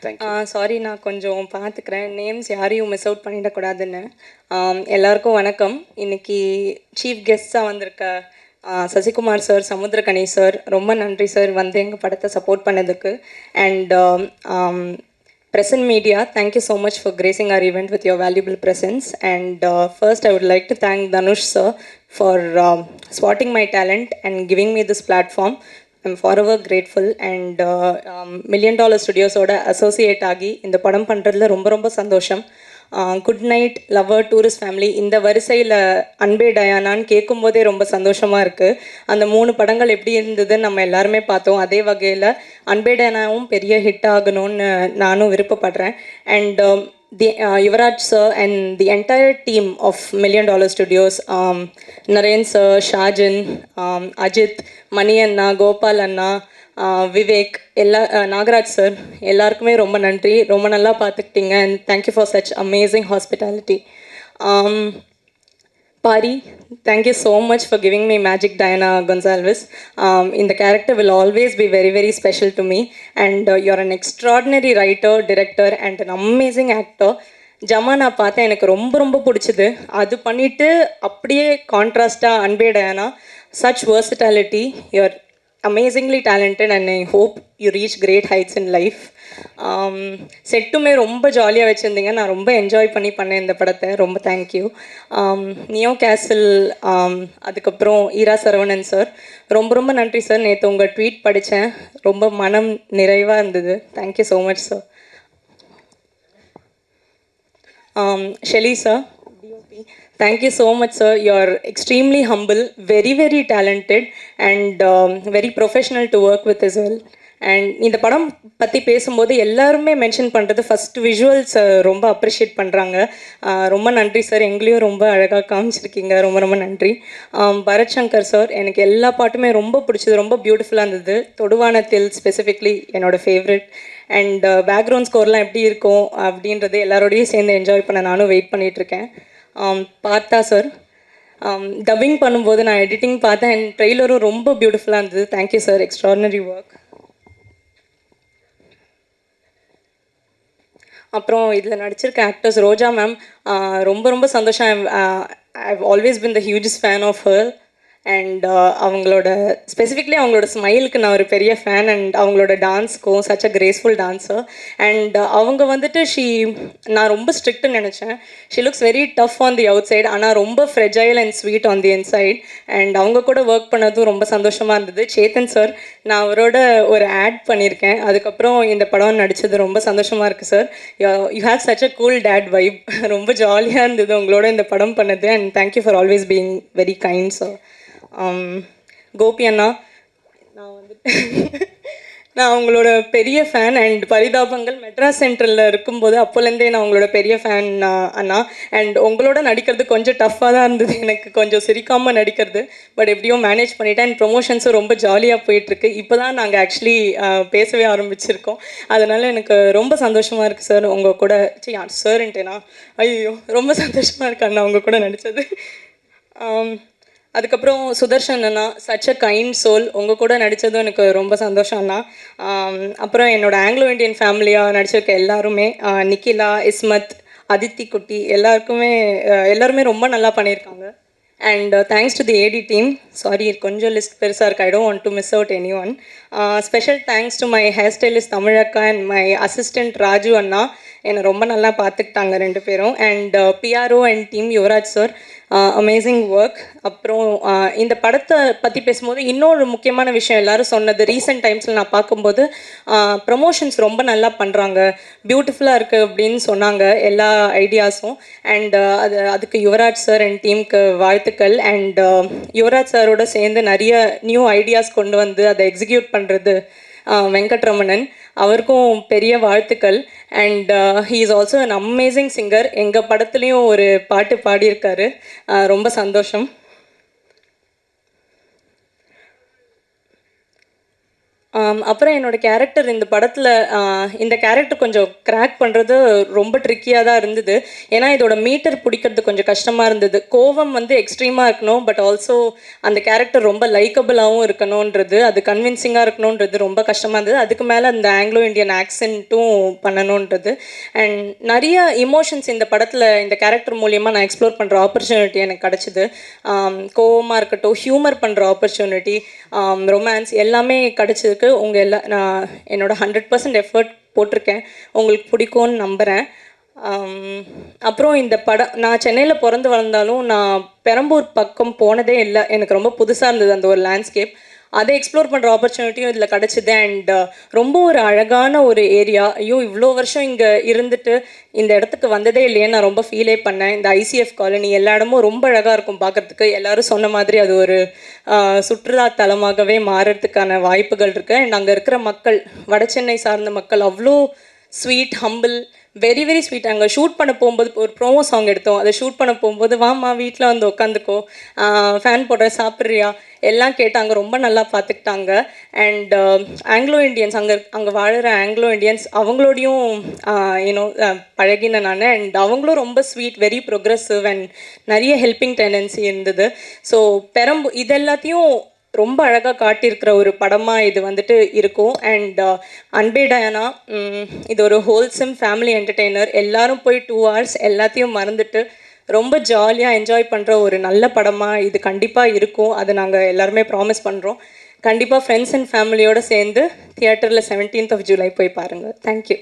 Thank you. Sorry, நான் கொஞ்சம் பார்த்துக்கிறேன். நேம்ஸ் யாரையும் மிஸ் அவுட் பண்ணிடக்கூடாதுன்னு. எல்லாருக்கும் வணக்கம். இன்னைக்கு சீஃப் கெஸ்ட்டாக வந்திருக்க சசிகுமார் சார், சமுத்திரகனி சார், ரொம்ப நன்றி சார் வந்து எங்கள் படத்தை சப்போர்ட் பண்ணதுக்கு. And present media, thank you so much for gracing our event with your valuable presence. And first, I would like to thank Dhanush sir for spotting my talent and giving me this platform. I'm forever grateful. And $1 Million Studios oda associate ஆகி இந்த படம் பண்ணுறதுல ரொம்ப ரொம்ப சந்தோஷம். Good night, lover, tourist family, இந்த வரிசையில் அன்பே டயானான்னு கேட்கும்போதே ரொம்ப சந்தோஷமாக இருக்குது. அந்த 3 படங்கள் எப்படி இருந்ததுன்னு நம்ம எல்லாருமே பார்த்தோம். அதே வகையில் அன்பே டயானாவும் பெரிய ஹிட் ஆகணும்னு நானும் விருப்பப்படுறேன். And Yuvraj sir and the entire team of $1 Million Studios, Naren sir, Shajan, Ajit, Mani Anna, Gopal Anna, Vivek, Nagaraj sir, எல்லாருக்குமே ரொம்ப நன்றி. ரொம்ப நல்லா பார்த்துக்கிட்டீங்க. And thank you for such amazing hospitality. Paari, thank you so much for giving me Magic Diana Gonzalez. In the character will always be very, very special to me. And you're an extraordinary writer, director, and an amazing actor. Zamana பார்த்தேன், எனக்கு ரொம்ப ரொம்ப பிடிச்சிது. அது பண்ணிவிட்டு அப்படியே கான்ட்ராஸ்டாக அன்பே Diana, such versatility. You're amazingly talented and I hope you reach great heights in life. செட்டுமே ரொம்ப ஜாலியாக வச்சுருந்தீங்க. நான் ரொம்ப என்ஜாய் பண்ணேன் இந்த படத்தை. ரொம்ப தேங்க்யூ. நியோ கேசல், அதுக்கப்புறம் ஈரா சரவணன் சார், ரொம்ப ரொம்ப நன்றி சார். நேற்று உங்கள் ட்வீட் படித்தேன், ரொம்ப மனம் நிறைவாக இருந்தது. Thank you so much sir. Shelly sir, thank you so much sir, you are extremely humble, very very talented and very professional to work with as well. And இந்த படம் பற்றி பேசும்போது எல்லாருமே மென்ஷன் பண்ணுறது ஃபஸ்ட் விஷுவல்ஸ் ரொம்ப அப்ரிஷியேட் பண்ணுறாங்க. ரொம்ப நன்றி சார், எங்களையும் ரொம்ப அழகாக காமிச்சிருக்கீங்க. ரொம்ப ரொம்ப நன்றி. பரத் சங்கர் சார், எனக்கு எல்லா பாட்டுமே ரொம்ப பிடிச்சது, ரொம்ப பியூட்டிஃபுல்லாக இருந்தது. தொடுவானத்தில் ஸ்பெசிஃபிக்லி என்னோடய ஃபேவரட். அண்ட் பேக்ரவுண்ட் ஸ்கோர்லாம் எப்படி இருக்கும் அப்படின்றது எல்லாரோடையும் சேர்ந்து என்ஜாய் பண்ண நானும் வெயிட் பண்ணிகிட்ருக்கேன். பார்த்தா சார், டப்பிங் பண்ணும்போது நான் எடிட்டிங் பார்த்தேன் அண்ட் ட்ரெய்லரும் ரொம்ப பியூட்டிஃபுல்லாக இருந்தது. Thank you sir, extraordinary work. அப்புறம் இதில் நடிச்சிருக்க ஆக்டர்ஸ், ரோஜா மேம், ரொம்ப ரொம்ப சந்தோஷம். I always been the hugest fan of her. And அவங்களோட ஸ்பெசிஃபிக்லி அவங்களோட ஸ்மைலுக்கு நான் ஒரு பெரிய ஃபேன். அண்ட் அவங்களோட டான்ஸ்க்கும் such a graceful dancer. And அவங்க வந்துட்டு நான் ரொம்ப ஸ்ட்ரிக்ட்னு நினச்சேன். She looks very tough on the outside, ஆனால் ரொம்ப fragile and sweet on the inside. And அவங்க கூட ஒர்க் பண்ணதும் ரொம்ப சந்தோஷமாக இருந்தது. சேத்தன் சார், நான் அவரோட ஒரு ஆட் பண்ணியிருக்கேன், அதுக்கப்புறம் இந்த படம் நடித்தது ரொம்ப சந்தோஷமாக இருக்குது sir. You have such a cool dad vibe. ரொம்ப ஜாலியாக இருந்தது உங்களோட இந்த படம் பண்ணது. And thank you for always being very kind sir. Gopi அண்ணா, நான் அவங்களோட பெரிய ஃபேன். அண்ட் பரிதாபங்கள் மெட்ராஸ் சென்ட்ரலில் இருக்கும்போது அப்போலேருந்தே நான் உங்களோட பெரிய ஃபேன் அண்ணா. அண்ட் உங்களோட நடிக்கிறது கொஞ்சம் டஃப்பாக தான் இருந்தது, எனக்கு கொஞ்சம் சிரிக்காமல் நடிக்கிறது. பட் எப்படியோ மேனேஜ் பண்ணிவிட்டேன். அண்ட் ப்ரொமோஷன்ஸும் ரொம்ப ஜாலியாக போயிட்டுருக்கு. இப்போ தான் நாங்கள் ஆக்சுவலி பேசவே ஆரம்பிச்சிருக்கோம். அதனால் எனக்கு ரொம்ப சந்தோஷமாக இருக்குது சார் உங்கள் கூட. சார்ன்ட்டேனா, ஐயோ ரொம்ப சந்தோஷமாக இருக்கு அண்ணா உங்கள் கூட நடித்தது. அதுக்கப்புறம் சுதர்ஷன் அண்ணா, சச் அ கைண்ட் சோல், உங்கள் கூட நடித்ததும் எனக்கு ரொம்ப சந்தோஷம் அண்ணா. அப்புறம் என்னோடய ஆங்கிலோ இண்டியன் ஃபேமிலியாக நடிச்சிருக்க எல்லாருமே, நிக்கிலா, இஸ்மத், அதித்தி குட்டி, எல்லாருமே ரொம்ப நல்லா பண்ணியிருக்காங்க. And thanks to the AD team. Sorry, கொஞ்சம் லிஸ்ட் பெருசாக இருக்குது, I don't want to miss out any one. Special thanks to my hair stylist தமிழக்கா அண்ட் மை அசிஸ்டண்ட் ராஜு அண்ணா. என்னை ரொம்ப நல்லா பார்த்துக்கிட்டாங்க 2 பேரும். And PRO and team Yuvraj sir, amazing work. அப்புறம் இந்த படத்தை பற்றி பேசும்போது இன்னொரு முக்கியமான விஷயம் எல்லாரும் சொன்னது, ரீசெண்ட் டைம்ஸில் நான் பார்க்கும்போது ப்ரமோஷன்ஸ் ரொம்ப நல்லா பண்ணுறாங்க, பியூட்டிஃபுல்லாக இருக்குது அப்படின்னு சொன்னாங்க எல்லா ஐடியாஸும். அண்ட் அதுக்கு யுவராஜ் சார் அண்ட் டீமுக்கு வாழ்த்துக்கள். அண்ட் யுவராஜ் சாரோட சேர்ந்து நிறைய நியூ ஐடியாஸ் கொண்டு வந்து அதை எக்ஸிக்யூட் பண்ணுறது வெங்கட்ரமணன், அவருக்கும் பெரிய வாழ்த்துக்கள். And he is also an amazing singer. எங்கள் படத்துலேயும் ஒரு பாட்டு பாடியிருக்காரு, ரொம்ப சந்தோஷம். அப்புறம் என்னோட கேரக்டர் இந்த படத்தில் இந்த கேரக்டர் கொஞ்சம் கிராக் பண்ணுறது ரொம்ப ட்ரிக்கியாக தான் இருந்தது. ஏன்னா இதோட மீட்டர் பிடிக்கிறது கொஞ்சம் கஷ்டமாக இருந்தது. கோவம் வந்து எக்ஸ்ட்ரீமாக இருக்கணும், பட் ஆல்சோ அந்த கேரக்டர் ரொம்ப லைக்கபிளாகவும் இருக்கணுன்றது, அது கன்வின்சிங்காக இருக்கணுன்றது ரொம்ப கஷ்டமாக இருந்தது. அதுக்கு மேலே அந்த ஆங்கிலோ இண்டியன் ஆக்சென்ட்டும் பண்ணணுன்றது. அண்ட் நிறைய இமோஷன்ஸ் இந்த படத்தில் இந்த கேரக்டர் மூலியமாக நான் எக்ஸ்ப்ளோர் பண்ணுற ஆப்பர்ச்சுனிட்டி எனக்கு கிடச்சிது. கோவமாக இருக்கட்டும், ஹியூமர் பண்ணுற ஆப்பர்ச்சுனிட்டி, ரொமான்ஸ் எல்லாமே கிடச்சிருக்கு. நான் என்னோட 100% எஃபர்ட் போட்டிருக்கேன். உங்களுக்கு பிடிக்கும்னு நம்புகிறேன். அப்புறம் இந்த படம், நான் சென்னையில் பிறந்து வளர்ந்தாலும் நான் பெரம்பூர் பக்கம் போனதே இல்லை. எனக்கு ரொம்ப புதுசாக இருந்தது அந்த ஒரு லேண்ட்ஸ்கேப். அதை எக்ஸ்ப்ளோர் பண்ணுற ஆப்பர்ச்சுனிட்டியும் இதில் கிடச்சிது. அண்ட் ரொம்ப ஒரு அழகான ஒரு ஏரியா. ஐயோ, இவ்வளோ வருஷம் இங்கே இருந்துட்டு இந்த இடத்துக்கு வந்ததே இல்லையே, நான் ரொம்ப ஃபீலே பண்ணேன். இந்த ICF காலனி எல்லா இடமும் ரொம்ப அழகாக இருக்கும் பார்க்குறதுக்கு. எல்லோரும் சொன்ன மாதிரி அது ஒரு சுற்றுலா தலமாகவே மாறுறதுக்கான வாய்ப்புகள் இருக்குது. அண்ட் அங்கே இருக்கிற மக்கள், வட சென்னை சார்ந்த மக்கள் அவ்வளோ sweet, humble, very very sweet. அங்கே ஷூட் பண்ண போகும்போது ஒரு ப்ரோமோ சாங் எடுத்தோம். அதை ஷூட் பண்ண போகும்போது வாமா வீட்டில் வந்து உட்காந்துக்கோ, ஃபேன் போடுறேன், சாப்பிட்றியா எல்லாம் கேட்டாங்க. ரொம்ப நல்லா பார்த்துக்கிட்டாங்க. அண்ட் ஆங்கிலோ இண்டியன்ஸ், அங்கே வாழ்கிற ஆங்கிலோ இண்டியன்ஸ் அவங்களோடையும் பழகின நான். அண்ட் அவங்களும் ரொம்ப ஸ்வீட், வெரி ப்ரோக்ரெசிவ் அண்ட் நிறைய ஹெல்பிங் டெண்டன்சி இருந்தது. ஸோ இது எல்லாத்தையும் ரொம்ப அழகாக காட்டியிருக்கிற ஒரு படமாக இது வந்துட்டு இருக்கும். அண்ட் அன்பே டயானா, இது ஒரு ஹோல்சம் ஃபேமிலி என்டர்டெய்னர். எல்லாரும் போய் 2 hours எல்லாத்தையும் மறந்துட்டு ரொம்ப ஜாலியாக என்ஜாய் பண்ணுற ஒரு நல்ல படமாக இது கண்டிப்பாக இருக்கும். அதை நாங்கள் எல்லாருமே ப்ராமிஸ் பண்ணுறோம். கண்டிப்பாக ஃப்ரெண்ட்ஸ் அண்ட் ஃபேமிலியோடு சேர்ந்து தியேட்டரில் 17th July போய் பாருங்கள். தேங்க்யூ.